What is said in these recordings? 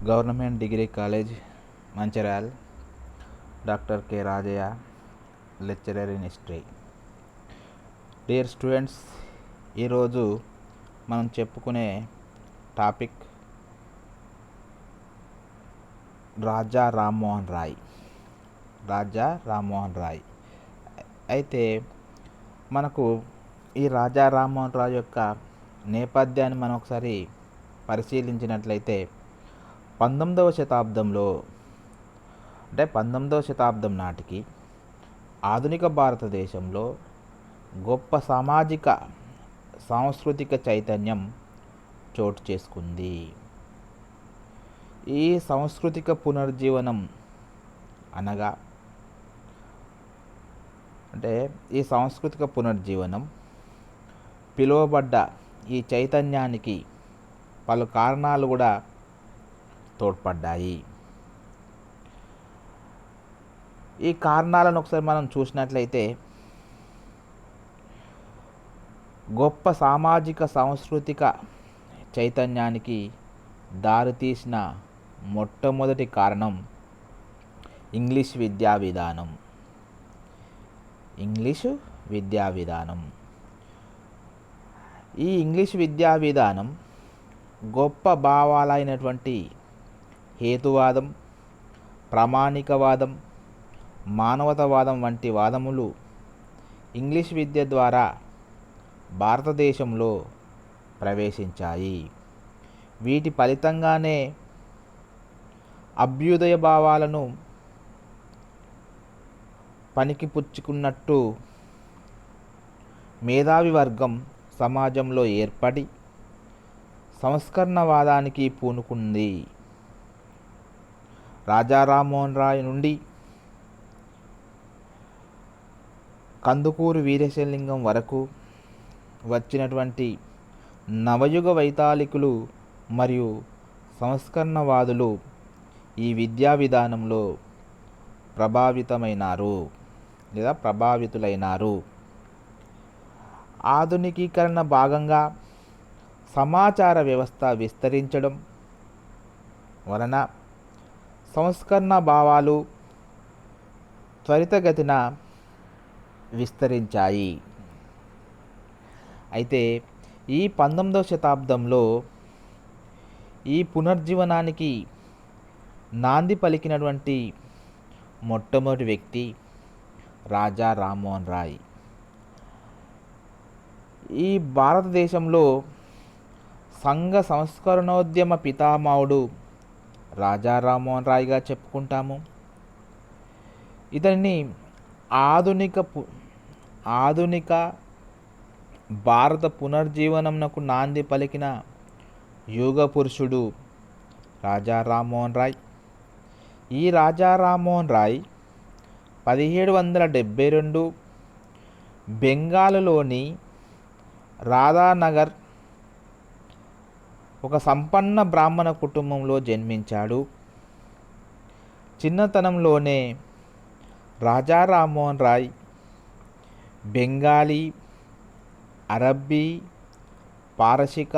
Government degree college Mancherial, doctor K Rajaiah, lecturer in history. Dear students, ఈరోజు మనం చెప్పుకునే topic Raja Rammohan Roy. అయితే మనకు ఈ రాజా రామ్మోహన్ రాయ్ యొక్క నేపథ్యాన్ని మనం ఒకసారి పరిశీలించినట్లయితే 19వ శతాబ్దం నాటికి ఆధునిక భారతదేశంలో గొప్ప సామాజిక సాంస్కృతిక చైతన్యం చోటు చేసుకుంది. ఈ సాంస్కృతిక పునర్జీవనం ఈ సాంస్కృతిక పునర్జీవనం పిలువబడ్డ ఈ చైతన్యానికి పలు కారణాలు కూడా తోడ్పడ్డాయి. ఈ కారణాలను ఒకసారి మనం చూసినట్లయితే గొప్ప సామాజిక సాంస్కృతిక చైతన్యానికి దారితీసిన మొట్టమొదటి కారణం ఇంగ్లీష్ విద్యా విధానం. ఈ ఇంగ్లీష్ విద్యా విధానం గొప్ప భావాలైనటువంటి హేతువాదం, ప్రామాణికవాదం, మానవతావాదం వంటి వాదములు ఇంగ్లీష్ విద్య ద్వారా భారతదేశంలో ప్రవేశించాయి. వీటి ఫలితంగానే అభ్యుదయ భావాలను పనికిపుచ్చుకున్నట్టు మేధావి వర్గం సమాజంలో ఏర్పడి సంస్కరణవాదానికి పూనుకుంది. రాజా రామ్మోహన్ రాయ్ నుండి కందుకూరి వీరేశలింగం వరకు వచ్చినటువంటి నవయుగ వైతాళికులు మరియు సంస్కరణవాదులు ఈ విద్యా విధానంలో ప్రభావితులైనారు. ఆధునికీకరణ భాగంగా సమాచార వ్యవస్థ విస్తరించడం వలన సంస్కరణ భావాలు త్వరితగతిన విస్తరించాయి. అయితే ఈ 19వ శతాబ్దంలో ఈ పునర్జీవనానికి నాంది పలికినటువంటి మొట్టమొదటి వ్యక్తి రాజా రామ్మోహన్ రాయ్. ఈ భారతదేశంలో సంఘ సంస్కరణోద్యమ పితామహుడు రాజా రామ్మోహన్ రాయ్గా చెప్పుకుంటాము. ఇతన్ని ఆధునిక భారత పునర్జీవనంకు నాంది పలికిన యుగ పురుషుడు రాజా రామ్మోహన్ రాయ్. ఈ రాజా రామ్మోహన్ రాయ్ 1772 బెంగాలులోని రాధానగర్ ఒక సంపన్న బ్రాహ్మణ కుటుంబంలో జన్మించాడు. చిన్నతనంలోనే రాజా రామ్మోహన్ రాయ్ బెంగాలీ, అరబ్బీ, పారశీక,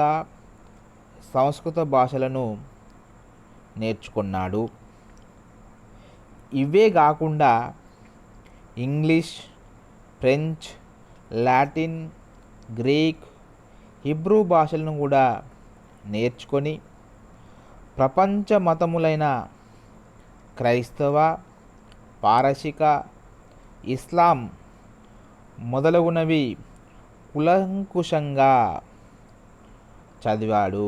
సంస్కృత భాషలను నేర్చుకున్నాడు. ఇవే కాకుండా English, French, Latin, Greek, Hebrew భాషలను కూడా నేర్చుకొని ప్రపంచ మతములైన క్రైస్తవ, పారశీక, ఇస్లాం మొదలగునవి కులంకుషంగా చదివాడు.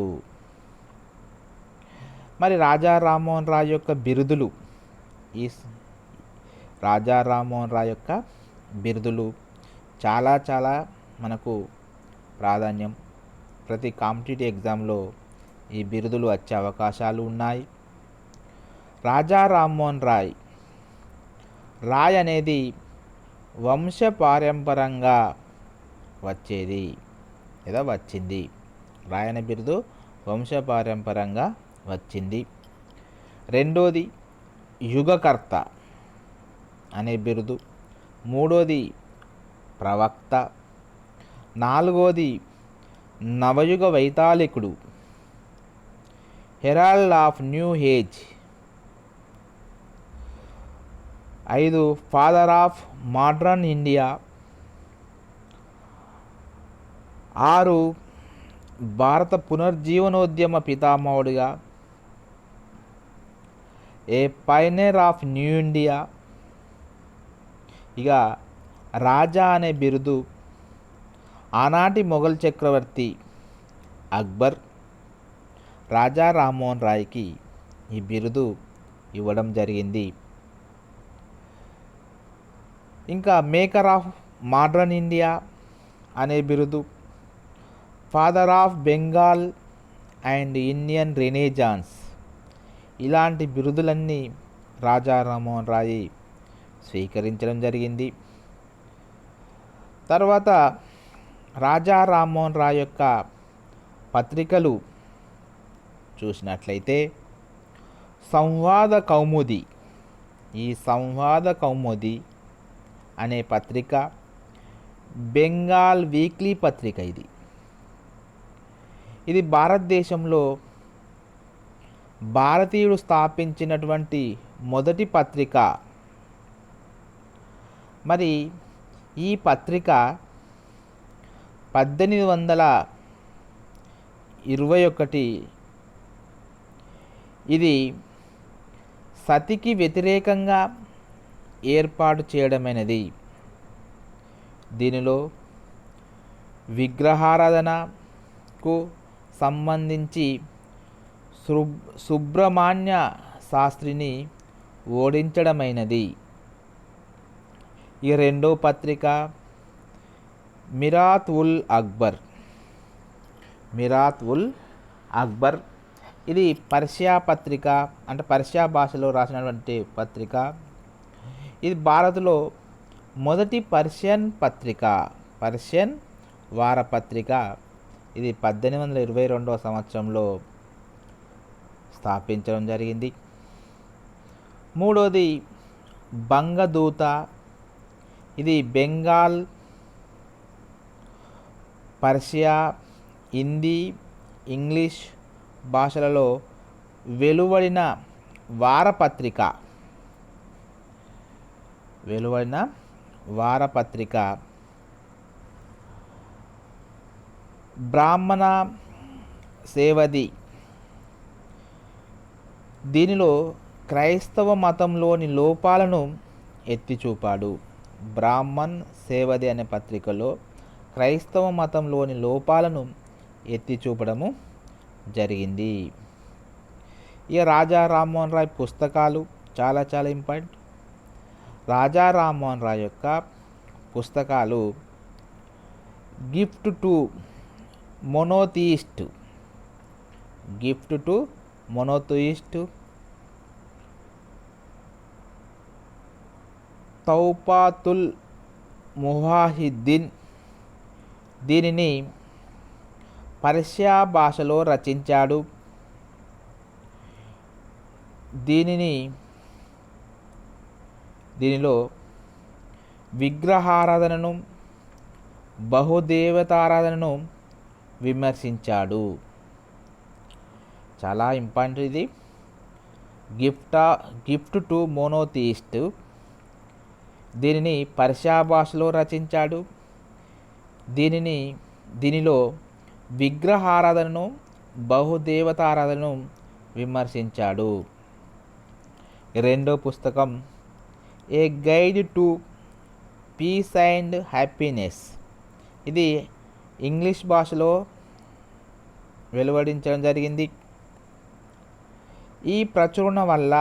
మరి రాజా రామ్మోహన్ రాయ్ యొక్క బిరుదులు చాలా మనకు ప్రాధాన్యం. ప్రతి కాంపిటేటివ్ ఎగ్జామ్లో ఈ బిరుదులు వచ్చే అవకాశాలు ఉన్నాయి. రాజా రామ్మోహన్ రాయ్ అనేది వంశపారంపరంగా వచ్చింది. రాయ్ అనే బిరుదు వంశపారంపరంగా వచ్చింది. రెండోది యుగకర్త అనే బిరుదు. మూడోది ప్రవక్త. నాలుగోది నవయుగ వైతాళికుడు. Herald of new age. 5 father of modern India. 6 భారత పునర్జీవనోద్యమ పితామహుడిగా. A pioneer of new India. ఇక రాజా అనే బిరుదు ఆనాటి మొఘల్ చక్రవర్తి అక్బర్ రాజా రామ్మోహన్ రాయ్కి ఈ బిరుదు ఇవ్వడం జరిగింది. ఇంకా మేకర్ ఆఫ్ మోడ్రన్ ఇండియా అనే బిరుదు, father of Bengal and Indian renaissance, ఇలాంటి బిరుదులన్నీ రాజా రామ్మోహన్ రాయ్ స్వీకరించడం జరిగింది. తర్వాత రాజా రామ్మోహన్ రాయ్ యొక్క పత్రికలు చూసినట్లయితే సంవాద కౌముది, ఈ సంవాద కౌముది అనే పత్రిక బెంగాల్ వీక్లీ పత్రిక. ఇది భారతదేశంలో భారతీయుడు స్థాపించినటువంటి మొదటి పత్రిక. మరి ఈ పత్రిక 1821 ఇది సతికి వ్యతిరేకంగా ఏర్పాటు చేయడమైనది. దీనిలో విగ్రహారాధనకు సంబంధించి సుబ్రహ్మణ్య శాస్త్రిని ఓడించడమైనది. ఈ రెండో పత్రిక మిరాత్ ఉల్ అక్బర్. ఇది పర్షియా పత్రిక, అంటే పర్షియా భాషలో రాసినటువంటి పత్రిక. ఇది భారత్లో మొదటి పర్షియన్ వారపత్రిక. ఇది 1822 సంవత్సరంలో స్థాపించడం జరిగింది. మూడోది బంగదూత. ఇది బెంగాల్, పర్షియా, హిందీ, ఇంగ్లీష్ భాషలలో వెలువడిన వారపత్రిక. బ్రాహ్మణ సేవది. దీనిలో క్రైస్తవ మతంలోని లోపాలను ఎత్తిచూపాడు. బ్రాహ్మణ్ సేవది అనే పత్రికలో క్రైస్తవ మతంలోని లోపాలను ఎత్తిచూపడము జరిగింది. ఇక రాజా రామ్మోహన్ రాయ్ పుస్తకాలు చాలా ఇంపార్టెంట్. రాజా రామ్మోహన్ రాయ్ యొక్క పుస్తకాలు గిఫ్ట్ టు మొనోథియిస్ట్, తౌపాతుల్ మువాహిద్దీన్. దీనిని పర్షియా భాషలో రచించాడు. దీనిలో విగ్రహారాధనను, బహుదేవతారాధనను విమర్శించాడు. చాలా ఇంపార్టెంట్ ఇది. Gift to మోనోథియిస్ట్. దీనిని పర్షియా భాషలో రచించాడు. దీనిలో విగ్రహారాధనను, బహుదేవతారాధనను విమర్శించాడు. రెండో పుస్తకం a guide to peace and happiness. ఇది ఇంగ్లీష్ భాషలో వెలువడించడం జరిగింది. ఈ ప్రచురణ వల్ల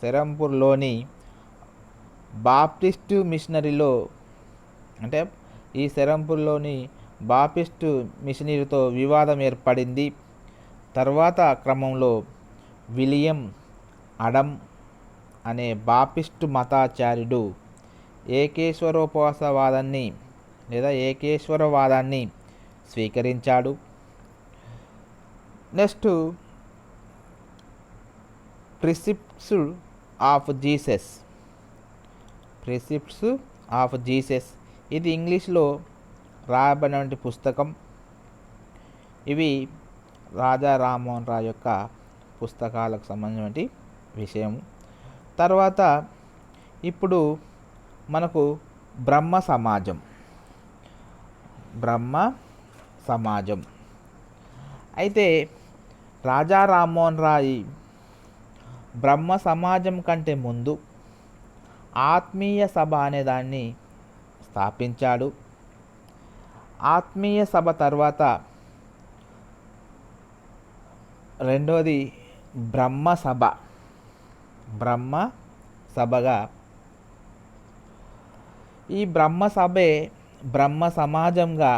సెరంపూర్లోని బాప్టిస్టు మిషనరీలో, అంటే ఈ సెరంపూర్లోని బాప్టిస్టు మిషనరీతో వివాదం ఏర్పడింది. తర్వాత క్రమంలో విలియం అడమ్ అనే బాప్టిస్టు మతాచార్యుడు ఏకేశ్వరవాదాన్ని స్వీకరించాడు. Next precepts of Jesus. ఇది ఇంగ్లీష్లో రాయబడినటువంటి పుస్తకం. ఇవి రాజా రామ్మోహన్ రాయ్ యొక్క పుస్తకాలకు సంబంధించినటువంటి విషయం. తర్వాత ఇప్పుడు మనకు బ్రహ్మ సమాజం. బ్రహ్మ సమాజం అయితే రాజా రామ్మోహన్ రాయ్ బ్రహ్మ సమాజం కంటే ముందు ఆత్మీయ సభ అనే దాన్ని స్థాపించాడు. ఆత్మీయ సభ తర్వాత రెండవది బ్రహ్మ సభ. బ్రహ్మ సభగా ఈ బ్రహ్మ సభే బ్రహ్మ సమాజంగా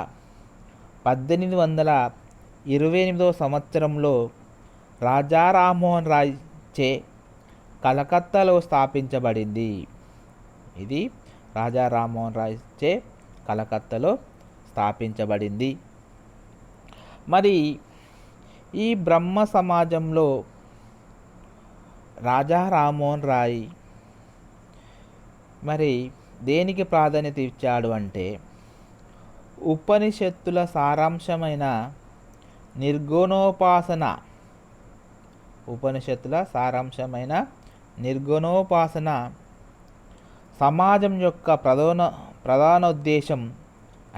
1828వ సంవత్సరంలో రాజా రామ్మోహన్ రాయ్ చే కలకత్తాలో స్థాపించబడింది. ఇది రాజా రామ్మోహన్ రాయ్ చే కలకత్తాలో స్థాపించబడింది. మరి ఈ బ్రహ్మ సమాజంలో రాజా రామ్మోహన్ రాయ్ మరి దేనికి ప్రాధాన్యత ఇచ్చాడు అంటే ఉపనిషత్తుల సారాంశమైన నిర్గుణోపాసన. ఉపనిషత్తుల సారాంశమైన నిర్గుణోపాసన సమాజం యొక్క ప్రధానోద్దేశం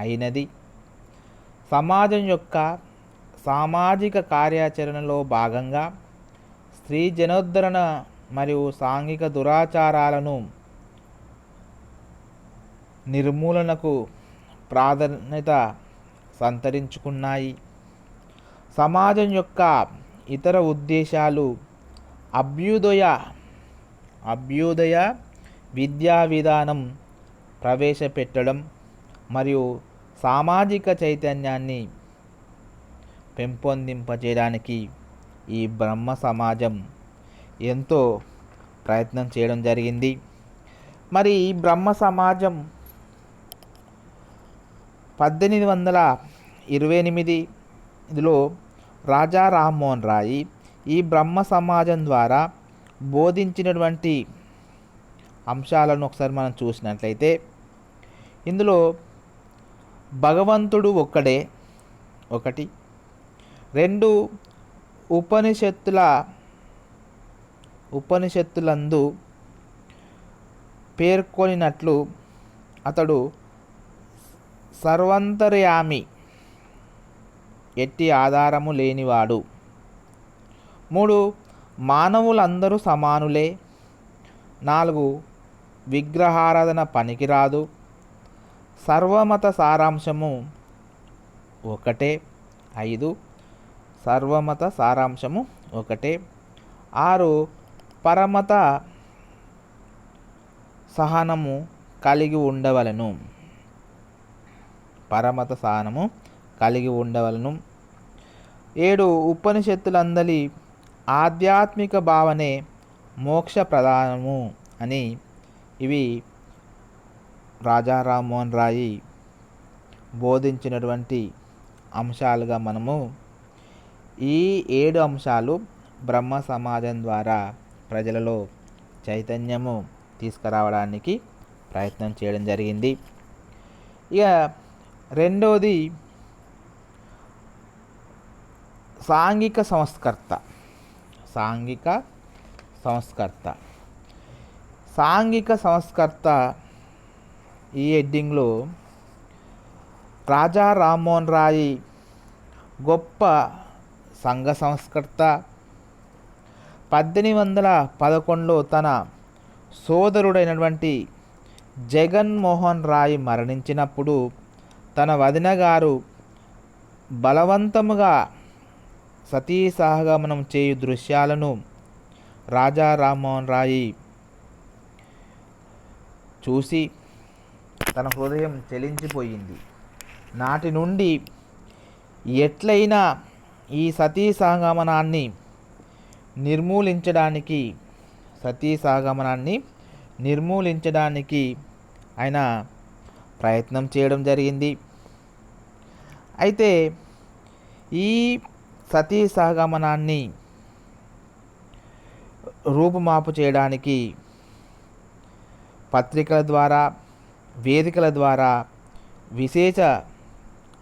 అయినది. సమాజం యొక్క సామాజిక కార్యాచరణలో భాగంగా స్త్రీ జనోద్ధరణ మరియు సాంఘిక దురాచారాలను నిర్మూలనకు ప్రాధాన్యత సంతరించుకున్నాయి. సమాజం యొక్క ఇతర ఉద్దేశాలు అభ్యుదయ విద్యా విధానం ప్రవేశపెట్టడం మరియు సామాజిక చైతన్యాన్ని పెంపొందింపజేయడానికి ఈ బ్రహ్మ సమాజం ఎంతో ప్రయత్నం చేయడం జరిగింది. మరి ఈ బ్రహ్మ సమాజం 1828లో రాజా రామ్మోహన్ రాయ్ ఈ బ్రహ్మ సమాజం ద్వారా బోధించినటువంటి అంశాలను ఒకసారి మనం చూసినట్లయితే ఇందులో భగవంతుడు ఒక్కడే ఒకటి, 2 ఉపనిషత్తులందు పేర్కొనినట్లు అతడు సర్వంతర్యామి, ఎట్టి ఆధారము లేనివాడు. 3 మానవులందరూ సమానులే. 4 విగ్రహారాధన పనికిరాదు. సర్వమత సారాంశము ఒకటే. 5 సర్వమత సారాంశము ఒకటే. 6 పరమత సహనము కలిగి ఉండవలను. పరమత సహనము కలిగి ఉండవలను. 7 ఉపనిషత్తులందలి ఆధ్యాత్మిక భావనే మోక్ష ప్రధానము అని ఇవి రాజా రామ్మోహన్ రాయ్ బోధించినటువంటి అంశాలుగా మనము ఈ 7 అంశాలు బ్రహ్మ సమాజం ద్వారా ప్రజలలో చైతన్యము తీసుకురావడానికి ప్రయత్నం చేయడం జరిగింది. ఇక రెండవది సాంఘిక సంస్కర్త. సాంఘిక సంస్కర్త ఈ హెడ్డింగ్లో రాజా రామ్మోహన్ రాయ్ గొప్ప సంఘ సంస్కర్త. 1811లో తన సోదరుడైనటువంటి జగన్మోహన్ రాయ్ మరణించినప్పుడు తన వదిన గారు బలవంతముగా సతీ సహగమనం చేయు దృశ్యాలను రాజా రామ్మోహన్ రాయ్ చూసి తన హృదయం చలించిపోయింది. నాటి నుండి ఎట్లయినా ఈ సతీ సహగమనాన్ని నిర్మూలించడానికి ఆయన ప్రయత్నం చేయడం జరిగింది. అయితే ఈ సతీ సహగమనాన్ని రూపుమాపు చేయడానికి పత్రికల ద్వారా, వేదికల ద్వారా విశేష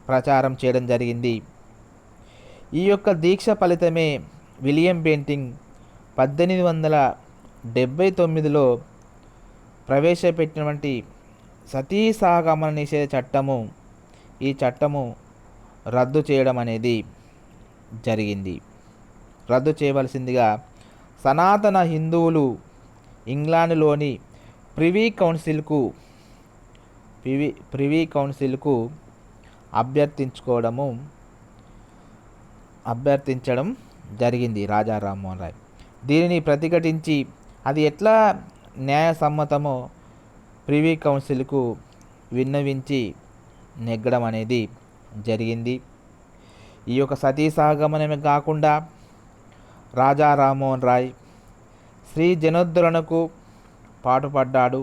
ప్రచారం చేయడం జరిగింది. ఈ యొక్క దీక్ష ఫలితమే విలియం బెంటింగ్ 1879లో ప్రవేశపెట్టినటువంటి సతీ సహగమన నిషేధ చట్టము, ఈ చట్టము రద్దు చేయడం అనేది జరిగింది. రద్దు చేయవలసిందిగా సనాతన హిందువులు ఇంగ్లాండ్లోని ప్రివీ కౌన్సిల్కు అభ్యర్థించడం జరిగింది రాజా రామ్మోహన్ రాయ్. దీనిని ప్రతిఘటించి అది ఎట్లా న్యాయసమ్మతమో ప్రివీ కౌన్సిల్కు విన్నవించి నెగ్గడం అనేది జరిగింది. ఈ యొక్క సతీ సహగమనమే కాకుండా రాజా రామ్మోహన్ రాయ్ స్త్రీ జనోద్ధరణకు పాటుపడ్డాడు,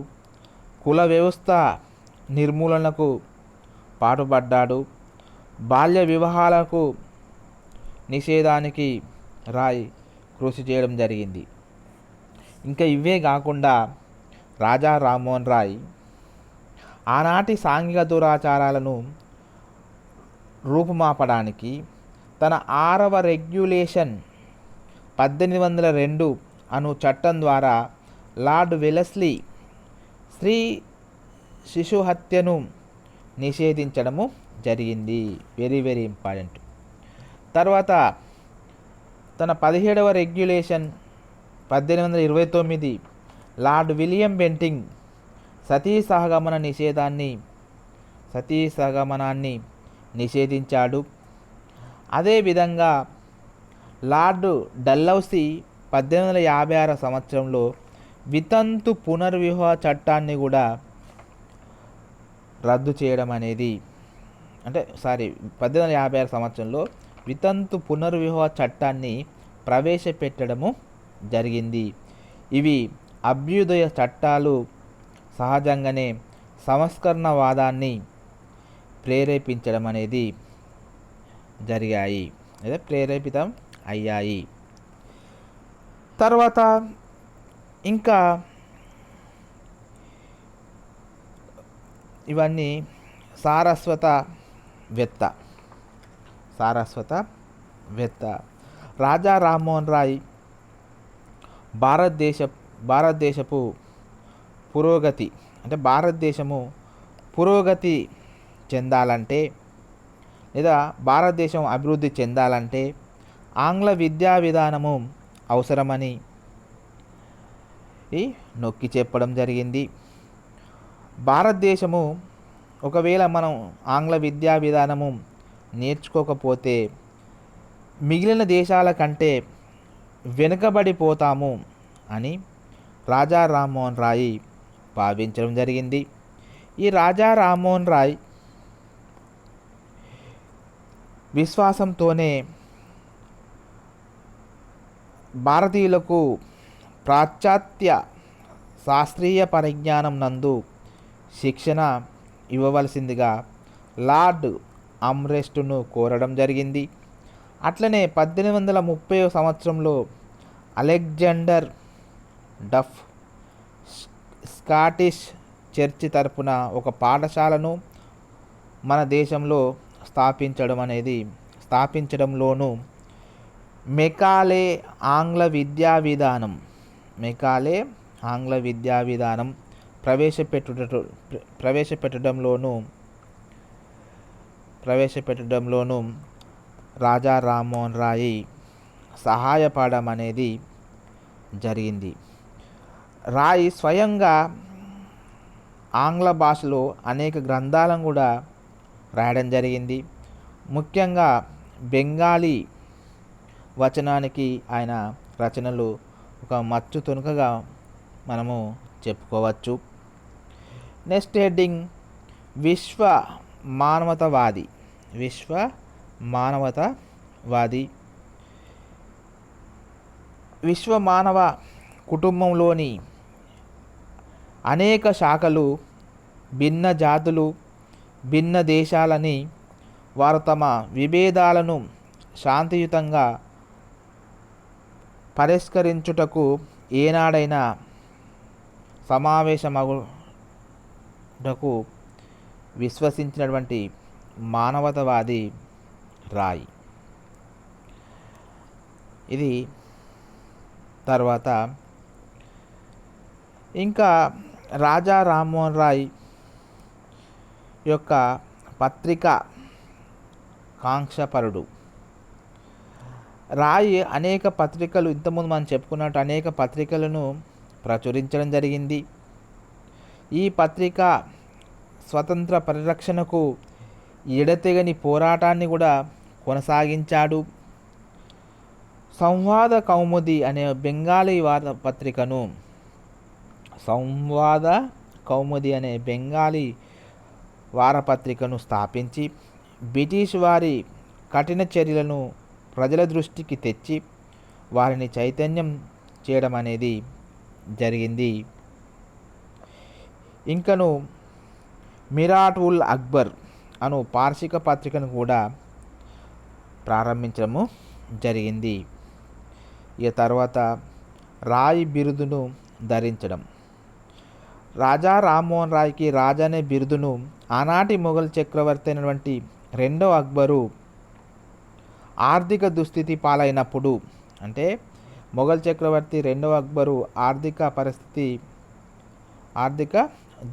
కుల వ్యవస్థ నిర్మూలనకు పాటుపడ్డాడు, బాల్య వివాహాలకు నిషేధానికి రాయ్ కృషి చేయడం జరిగింది. ఇంకా ఇవే కాకుండా రాజా రామ్మోహన్ రాయ్ ఆనాటి సాంఘిక దురాచారాలను రూపుమాపడానికి తన 6వ రెగ్యులేషన్ 1802 అను చట్టం ద్వారా లార్డ్ వెలెస్లీ స్త్రీ శిశు హత్యను నిషేధించడము జరిగింది. Very very important. తర్వాత తన 17వ రెగ్యులేషన్ 1829 లార్డ్ విలియం బెంటింగ్ సతీ సహగమనాన్ని నిషేధించాడు. అదేవిధంగా లార్డ్ డల్హౌసీ 1856 సంవత్సరంలో వితంతు పునర్వివాహ చట్టాన్ని కూడా రద్దు చేయడం అనేది 1856 సంవత్సరంలో వితంతు పునర్వివాహ చట్టాన్ని ప్రవేశపెట్టడము జరిగింది. ఇవి అభ్యుదయ చట్టాలు సహజంగానే సంస్కరణవాదాన్ని ప్రేరేపించడం అనేది జరిగాయి, లేదా ప్రేరేపితం అయ్యాయి. తర్వాత ఇంకా ఇవన్నీ సారస్వత వేత్త రాజా రామ్మోహన్ రాయ్ భారతదేశపు పురోగతి భారతదేశము పురోగతి చెందాలంటే లేదా భారతదేశం అభివృద్ధి చెందాలంటే ఆంగ్ల విద్యా విధానము అవసరమని నొక్కి చెప్పడం జరిగింది. భారతదేశము ఒకవేళ మనం ఆంగ్ల విద్యా విధానము నేర్చుకోకపోతే మిగిలిన దేశాల కంటే వెనుకబడిపోతాము అని రాజా రామ్మోహన్ రాయ్ భావించడం జరిగింది. ఈ రాజా రామ్మోహన్ రాయ్ విశ్వాసంతోనే భారతీయులకు పాశ్చాత్య శాస్త్రీయ పరిజ్ఞానం నందు శిక్షణ ఇవ్వవలసిందిగా లార్డ్ ఆమ్రెస్ట్ను కోరడం జరిగింది. అట్లనే 1830 సంవత్సరంలో అలెగ్జాండర్ డఫ్ స్కాటిష్ చర్చి తరపున ఒక పాఠశాలను మన దేశంలో స్థాపించడంలోనూ మెకాలే ఆంగ్ల విద్యా విధానం ప్రవేశపెట్టడంలోనూ రాజా రామ్మోహన్ రాయ్ సహాయపడడం అనేది జరిగింది. రాయ్ స్వయంగా ఆంగ్ల భాషలో అనేక గ్రంథాలను కూడా రాయడం జరిగింది. ముఖ్యంగా బెంగాలీ వచనానికి ఆయన రచనలు ఒక మచ్చు తునుకగా మనము చెప్పుకోవచ్చు. నెక్స్ట్ హెడ్డింగ్ విశ్వ మానవతావాది. విశ్వ మానవ కుటుంబంలోని అనేక శాఖలు, భిన్న జాతులు, భిన్న దేశాలని వారు తమ విభేదాలను శాంతియుతంగా పరిష్కరించుటకు ఏనాడైనా సమావేశమగుటకు విశ్వసించినటువంటి మానవతావాది రాయ్. ఇది తర్వాత ఇంకా రాజా రామ్మోహన్ రాయ్ యొక్క పత్రిక కాంక్షపరుడు. రాయ్ అనేక పత్రికలు, ఇంతకుముందు మనం చెప్పుకున్నట్టు అనేక పత్రికలను ప్రచురించడం జరిగింది. ఈ పత్రిక స్వతంత్ర పరిరక్షణకు ఎడతెగని పోరాటాన్ని కూడా కొనసాగించాడు. సంవాద కౌముది అనే బెంగాలీ వార్తాపత్రికను సంవాద కౌముది అనే బెంగాలీ వారపత్రికను స్థాపించి బ్రిటిష్ వారి కఠిన చర్యలను ప్రజల దృష్టికి తెచ్చి వారిని చైతన్యం చేయడం అనేది జరిగింది. ఇంకను మిరాట్ ఉల్ అక్బర్ అను పార్షిక పత్రికను కూడా ప్రారంభించడము జరిగింది. ఇక తర్వాత రాయ్ బిరుదును ధరించడం. రాజా రామ్మోహన్ రాయ్కి రాజా అనే బిరుదును ఆనాటి మొఘల్ చక్రవర్తి అయినటువంటి రెండవ అక్బరు ఆర్థిక దుస్థితి పాలైనప్పుడు, అంటే మొఘల్ చక్రవర్తి రెండవ అక్బరు ఆర్థిక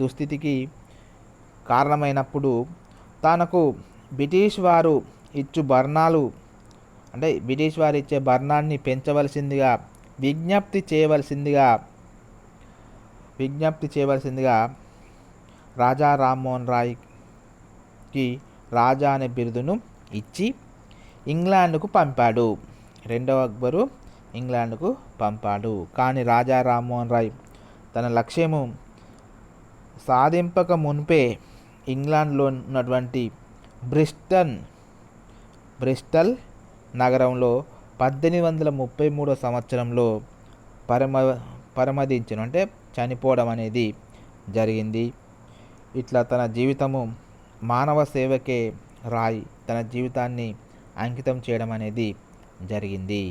దుస్థితికి కారణమైనప్పుడు తనకు బ్రిటిష్ వారు ఇచ్చే భరణాన్ని పెంచవలసిందిగా విజ్ఞప్తి చేయవలసిందిగా రాజా రామ్మోహన్ రాయ్కి రాజా అనే బిరుదును ఇచ్చి ఇంగ్లాండ్కు పంపాడు. రెండవ అక్బరు ఇంగ్లాండ్కు పంపాడు. కానీ రాజా రామ్మోహన్ రాయ్ తన లక్ష్యము సాధింపక మునిపే ఇంగ్లాండ్లో ఉన్నటువంటి బ్రిస్టల్ నగరంలో 1833 సంవత్సరంలో పరమదించను, అంటే చనిపోవడం అనేది జరిగింది. ఇట్లా తన జీవితము మానవ సేవకే రాయ్ తన జీవితాన్ని అంకితం చేయడం అనేది జరిగింది.